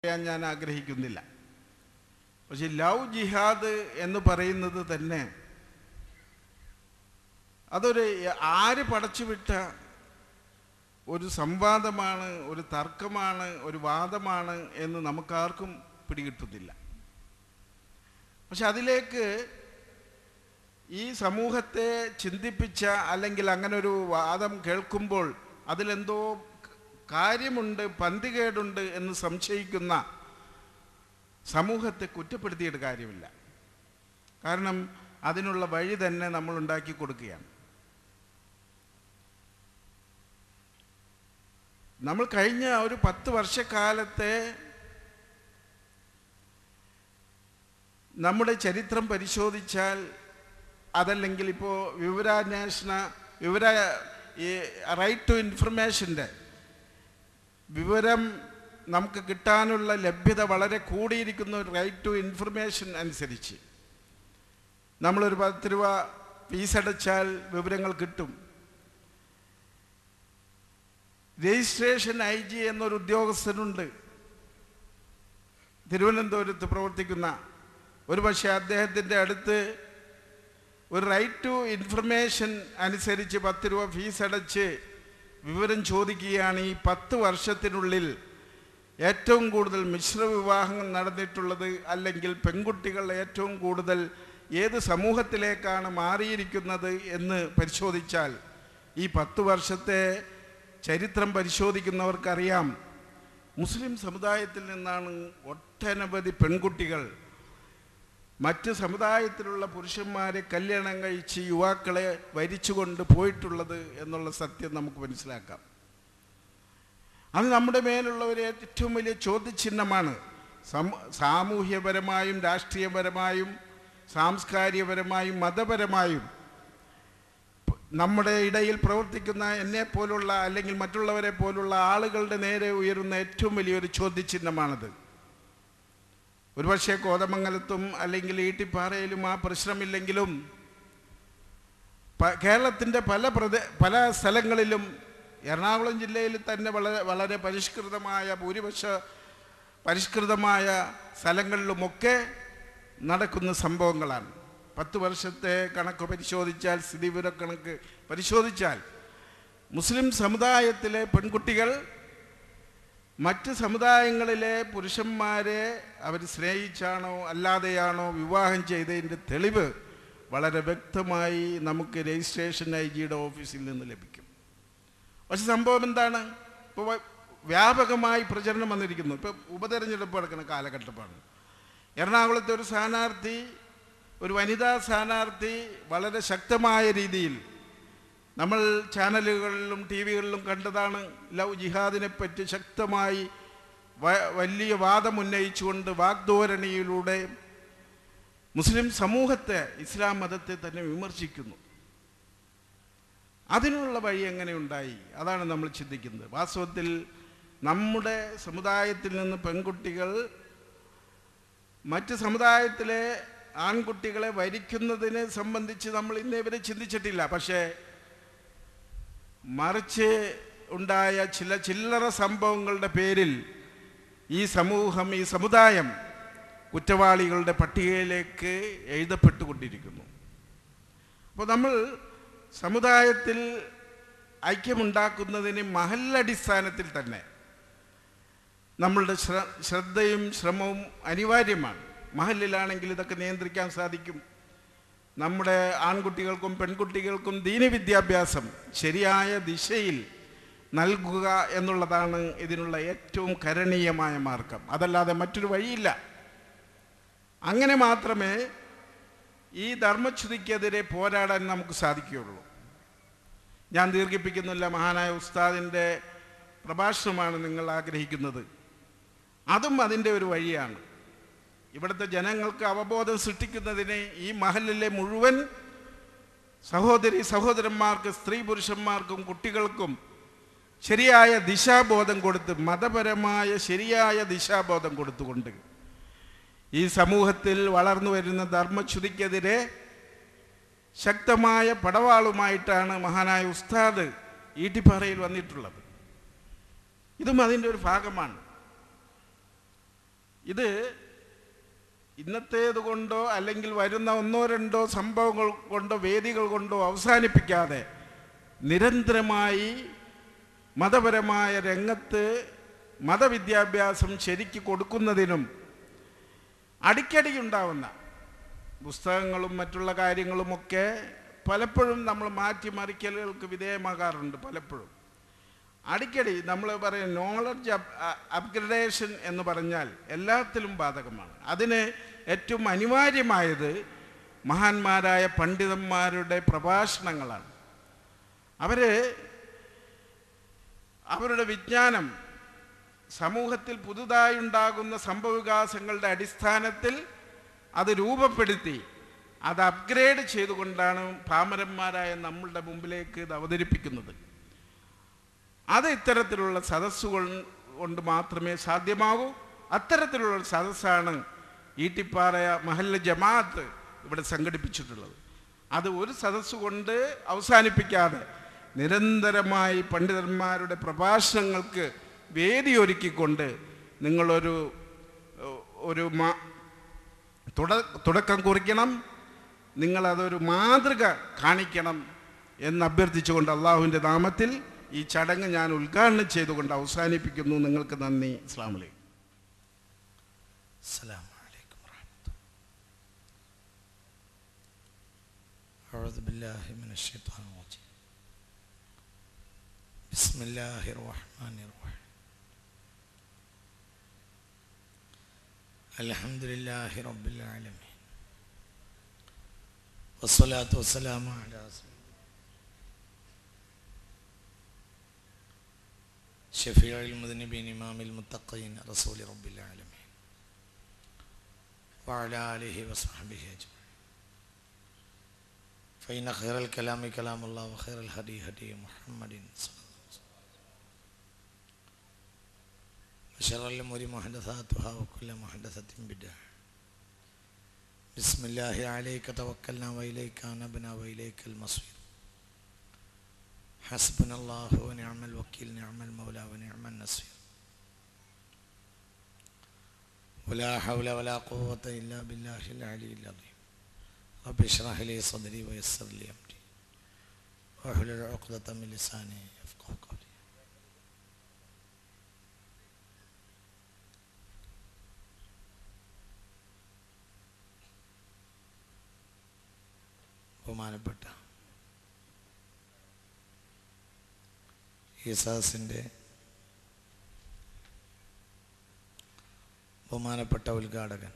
ഞാൻ ആഗ്രഹിക്കുന്നില്ല. പക്ഷെ ലവ് ജിഹാദ് എന്ന് പറയുന്നത് തന്നെ അതൊരു ആര് പടച്ചുവിട്ട ഒരു സംവാദമാണ്, ഒരു തർക്കമാണ്, ഒരു വാദമാണ് എന്ന് നമുക്കാർക്കും പിടികിട്ടുന്നില്ല. പക്ഷെ അതിലേക്ക് ഈ സമൂഹത്തെ ചിന്തിപ്പിച്ച അല്ലെങ്കിൽ അങ്ങനെ ഒരു വാദം കേൾക്കുമ്പോൾ അതിലെന്തോ കാര്യമുണ്ട്, പന്തികേടുണ്ട് എന്ന് സംശയിക്കുന്ന സമൂഹത്തെ കുറ്റപ്പെടുത്തിയിട്ട് കാര്യമില്ല. കാരണം അതിനുള്ള വഴി തന്നെ നമ്മൾ ഉണ്ടാക്കി കൊടുക്കുകയാണ്. നമ്മൾ കഴിഞ്ഞ ഒരു 10 വർഷക്കാലത്തെ നമ്മുടെ ചരിത്രം പരിശോധിച്ചാൽ, അതല്ലെങ്കിൽ ഇപ്പോൾ റൈറ്റ് ടു ഇൻഫർമേഷൻ്റെ വിവരം നമുക്ക് കിട്ടാനുള്ള ലഭ്യത വളരെ കൂടിയിരിക്കുന്ന ഒരു റൈറ്റ് ടു ഇൻഫർമേഷൻ അനുസരിച്ച് നമ്മളൊരു 10 രൂപ ഫീസ് അടച്ചാൽ വിവരങ്ങൾ കിട്ടും. രജിസ്ട്രേഷൻ IG എന്നൊരു ഉദ്യോഗസ്ഥനുണ്ട് തിരുവനന്തപുരത്ത് പ്രവർത്തിക്കുന്ന. ഒരുപക്ഷെ അദ്ദേഹത്തിൻ്റെ അടുത്ത് ഒരു റൈറ്റ് ടു ഇൻഫർമേഷൻ അനുസരിച്ച് 10 രൂപ ഫീസ് അടച്ച് വിവരം ചോദിക്കുകയാണ്. ഈ 10 വർഷത്തിനുള്ളിൽ ഏറ്റവും കൂടുതൽ മിശ്രവിവാഹം നടന്നിട്ടുള്ളത്, അല്ലെങ്കിൽ പെൺകുട്ടികൾ ഏറ്റവും കൂടുതൽ ഏത് സമൂഹത്തിലേക്കാണ് മാറിയിരിക്കുന്നത് എന്ന് പരിശോധിച്ചാൽ, ഈ 10 വർഷത്തെ ചരിത്രം പരിശോധിക്കുന്നവർക്കറിയാം, മുസ്ലിം സമുദായത്തിൽ നിന്നാണ് ഒട്ടനവധി പെൺകുട്ടികൾ മറ്റ് സമുദായത്തിലുള്ള പുരുഷന്മാരെ കല്യാണം കഴിച്ച് യുവാക്കളെ വരിച്ചുകൊണ്ട് പോയിട്ടുള്ളത് എന്നുള്ള സത്യം നമുക്ക് മനസ്സിലാക്കാം. അത് നമ്മുടെ മേലുള്ള ഒരു ഏറ്റവും വലിയ ചോദ്യചിഹ്നമാണ്. സാമൂഹ്യപരമായും രാഷ്ട്രീയപരമായും സാംസ്കാരികപരമായും മതപരമായും നമ്മുടെ ഇടയിൽ പ്രവർത്തിക്കുന്ന എന്നെപ്പോലുള്ള അല്ലെങ്കിൽ മറ്റുള്ളവരെ പോലുള്ള ആളുകളുടെ നേരെ ഉയരുന്ന ഏറ്റവും വലിയൊരു ചോദ്യചിഹ്നമാണത്. ഒരുപക്ഷെ കോതമംഗലത്തും അല്ലെങ്കിൽ ഈട്ടിപ്പാറയിലും ആ പ്രശ്നമില്ലെങ്കിലും കേരളത്തിൻ്റെ പല സ്ഥലങ്ങളിലും, എറണാകുളം ജില്ലയിൽ തന്നെ വളരെ പരിഷ്കൃതമായ സ്ഥലങ്ങളിലുമൊക്കെ നടക്കുന്ന സംഭവങ്ങളാണ്. 10 വർഷത്തെ കണക്ക് പരിശോധിച്ചാൽ, സ്ഥിതിവിവരക്കണക്ക് പരിശോധിച്ചാൽ, മുസ്ലിം സമുദായത്തിലെ പെൺകുട്ടികൾ മറ്റ് സമുദായങ്ങളിലെ പുരുഷന്മാരെ അവർ സ്നേഹിച്ചാണോ അല്ലാതെയാണോ വിവാഹം ചെയ്തതിൻ്റെ തെളിവ് വളരെ വ്യക്തമായി നമുക്ക് രജിസ്ട്രേഷൻ IG ഓഫീസിൽ നിന്ന് ലഭിക്കും. പക്ഷെ സംഭവം എന്താണ്? ഇപ്പോൾ വ്യാപകമായി പ്രചരണം വന്നിരിക്കുന്നു. ഇപ്പോൾ ഉപതെരഞ്ഞെടുപ്പ് നടക്കുന്ന കാലഘട്ടമാണ്. എറണാകുളത്തെ ഒരു സ്ഥാനാർത്ഥി, ഒരു വനിതാ സ്ഥാനാർത്ഥി വളരെ ശക്തമായ രീതിയിൽ നമ്മൾ ചാനലുകളിലും TV-കളിലും കണ്ടതാണ്. ലവ് ജിഹാദിനെ പറ്റി ശക്തമായി വലിയ വാദം ഉന്നയിച്ചുകൊണ്ട് വാഗ്ധോരണിയിലൂടെ മുസ്ലിം സമൂഹത്തെ, ഇസ്ലാം മതത്തെ തന്നെ വിമർശിക്കുന്നു. അതിനുള്ള വഴി എങ്ങനെ ഉണ്ടായി? അതാണ് നമ്മൾ ചിന്തിക്കുന്നത്. വാസ്തവത്തിൽ നമ്മുടെ സമുദായത്തിൽ നിന്ന് പെൺകുട്ടികൾ മറ്റ് സമുദായത്തിലെ ആൺകുട്ടികളെ വരിക്കുന്നതിനെ സംബന്ധിച്ച് നമ്മൾ ഇന്നേവരെ ചിന്തിച്ചിട്ടില്ല. പക്ഷേ മറിച്ച് ഉണ്ടായ ചില്ലറ സംഭവങ്ങളുടെ പേരിൽ ഈ സമൂഹം, ഈ സമുദായം കുറ്റവാളികളുടെ പട്ടികയിലേക്ക് എഴുതപ്പെട്ടുകൊണ്ടിരിക്കുന്നു. അപ്പോൾ നമ്മൾ സമുദായത്തിൽ ഐക്യമുണ്ടാക്കുന്നതിന് മഹല്ലടിസ്ഥാനത്തിൽ തന്നെ നമ്മളുടെ ശ്രദ്ധയും ശ്രമവും അനിവാര്യമാണ്. മഹല്ലിലാണെങ്കിൽ ഇതൊക്കെ നിയന്ത്രിക്കാൻ സാധിക്കും. നമ്മുടെ ആൺകുട്ടികൾക്കും പെൺകുട്ടികൾക്കും ദീനി വിദ്യാഭ്യാസം ശരിയായ ദിശയിൽ നൽകുക എന്നുള്ളതാണ് ഇതിനുള്ള ഏറ്റവും കരണീയമായ മാർഗം. അതല്ലാതെ മറ്റൊരു വഴിയില്ല. അങ്ങനെ മാത്രമേ ഈ ധർമ്മച്യുതിക്കെതിരെ പോരാടാൻ നമുക്ക് സാധിക്കുകയുള്ളൂ. ഞാൻ ദീർഘിപ്പിക്കുന്നില്ല. മഹാനായ ഉസ്താദിൻ്റെ പ്രഭാഷണമാണ് നിങ്ങൾ ആഗ്രഹിക്കുന്നത്. അതും അതിൻ്റെ ഒരു വഴിയാണ്. ഇവിടുത്തെ ജനങ്ങൾക്ക് അവബോധം സൃഷ്ടിക്കുന്നതിന് ഈ മഹലിലെ മുഴുവൻ സഹോദരന്മാർക്ക്, സ്ത്രീ പുരുഷന്മാർക്കും കുട്ടികൾക്കും ശരിയായ ദിശാബോധം കൊടുത്ത്, മതപരമായ ശരിയായ ദിശാബോധം കൊടുത്തുകൊണ്ട് ഈ സമൂഹത്തിൽ വളർന്നു വരുന്ന ധർമ്മച്യുതിക്കെതിരെ ശക്തമായ പടവാളുമായിട്ടാണ് മഹാനായ ഉസ്താദ് ഈട്ടിപ്പാറയിൽ വന്നിട്ടുള്ളത്. ഇതും അതിൻ്റെ ഒരു ഭാഗമാണ്. ഇത് ഇന്നത്തേത് കൊണ്ടോ അല്ലെങ്കിൽ വരുന്ന ഒന്നോ രണ്ടോ സംഭവങ്ങൾ കൊണ്ടോ വേദികൾ കൊണ്ടോ അവസാനിപ്പിക്കാതെ നിരന്തരമായി മതപരമായ രംഗത്ത് മതവിദ്യാഭ്യാസം ശരിക്ക് കൊടുക്കുന്നതിനും അടിക്കടി ഉണ്ടാവുന്ന പുസ്തകങ്ങളും മറ്റുള്ള കാര്യങ്ങളുമൊക്കെ പലപ്പോഴും നമ്മൾ മാറ്റിമറിക്കലുകൾക്ക് വിധേയമാകാറുണ്ട്. പലപ്പോഴും അടിക്കടി നമ്മൾ പറയും നോളജ് അപ്ഗ്രഡേഷൻ എന്ന് പറഞ്ഞാൽ എല്ലാത്തിലും ബാധകമാണ്. അതിന് ഏറ്റവും അനിവാര്യമായത് മഹാന്മാരായ പണ്ഡിതന്മാരുടെ പ്രഭാഷണങ്ങളാണ്. അവരുടെ വിജ്ഞാനം സമൂഹത്തിൽ പുതുതായി ഉണ്ടാകുന്ന സംഭവവികാസങ്ങളുടെ അടിസ്ഥാനത്തിൽ അത് രൂപപ്പെടുത്തി അത് അപ്ഗ്രേഡ് ചെയ്തുകൊണ്ടാണ് പാമരന്മാരായ നമ്മളുടെ മുമ്പിലേക്ക് ഇത് അവതരിപ്പിക്കുന്നത്. അത് ഇത്തരത്തിലുള്ള സദസ്സുകൾ കൊണ്ട് മാത്രമേ സാധ്യമാകൂ. അത്തരത്തിലുള്ള സദസ്സാണ് ഈട്ടിപ്പാറ മഹല്ല് ജമാഅത്ത് ഇവിടെ സംഘടിപ്പിച്ചിട്ടുള്ളത്. അത് ഒരു സദസ്സ് കൊണ്ട് അവസാനിപ്പിക്കാതെ നിരന്തരമായി പണ്ഡിതന്മാരുടെ പ്രഭാഷണങ്ങൾക്ക് വേദിയൊരുക്കിക്കൊണ്ട് നിങ്ങളൊരു തുടക്കം കുറിക്കണം, നിങ്ങളതൊരു മാതൃക കാണിക്കണം എന്ന് അഭ്യർത്ഥിച്ചുകൊണ്ട് അള്ളാഹുവിൻ്റെ നാമത്തിൽ ഈ ചടങ്ങ് ഞാൻ ഉദ്ഘാടനം ചെയ്തുകൊണ്ട് അവസാനിപ്പിക്കുന്നു. നിങ്ങൾക്ക് നന്ദി. അസ്സലാമു അലൈക്കും. അസ്സലാമു അലൈക്കും വറഹ്മത്തുള്ളാഹി. അഊദു ബില്ലാഹി മിനശ് ശൈത്വാനിർ റജീം. ബിസ്മില്ലാഹിർ റഹ്മാനിർ റഹീം. അൽഹംദുലില്ലാഹി റബ്ബിൽ ആലമീൻ. വസ്സലാത്തു വസ്സലാമു അലാ ഷഫീഉൽ മുദ്നിബീൻ ഇമാമിൽ മുത്തഖീൻ റസൂലി റബ്ബിൽ ആലമീൻ വഅലാ ആലിഹി വസഹ്ബിഹി അജ്മഈൻ. ഫഇന്ന ഖൈറൽ കലാമി കലാമുല്ലാഹി വഖൈറൽ ഹദി ഹദി മുഹമ്മദിൻ സ്വല്ലല്ലാഹു അലൈഹി വസല്ലം. വശറൽ ഉമൂരി മുഹദസാതുഹാ വകുല്ലു മുഹദസത്തിൻ ബിദ്അ. ബിസ്മില്ലാഹി അലൈക തവക്കൽനാ വഇലൈക അനബ്നാ വഇലൈക്കൽ മസീർ. ഹസ്ബുനല്ലാഹു വനിഅമൽ വക്കീൽ നിഅമൽ മൗലാ വനിഅമൻ നസീർ. വലാ ഹൗല വലാ ഖുവത ഇല്ലാ ബില്ലാഹിൽ അലിയിൽ അദീം. റബ്ബി ഇശ്റഹ് ലി സദ്രി വയസ്സിർ ലി അംരി വഹ്ലുൽ ഉഖ്ദത മിൻ ലിസാനി യഫ്ഖഹു ഖൗലി. ബഹുമാനപ്പെട്ട ഈ സദസ്സിൻ്റെ ബഹുമാനപ്പെട്ട ഉദ്ഘാടകൻ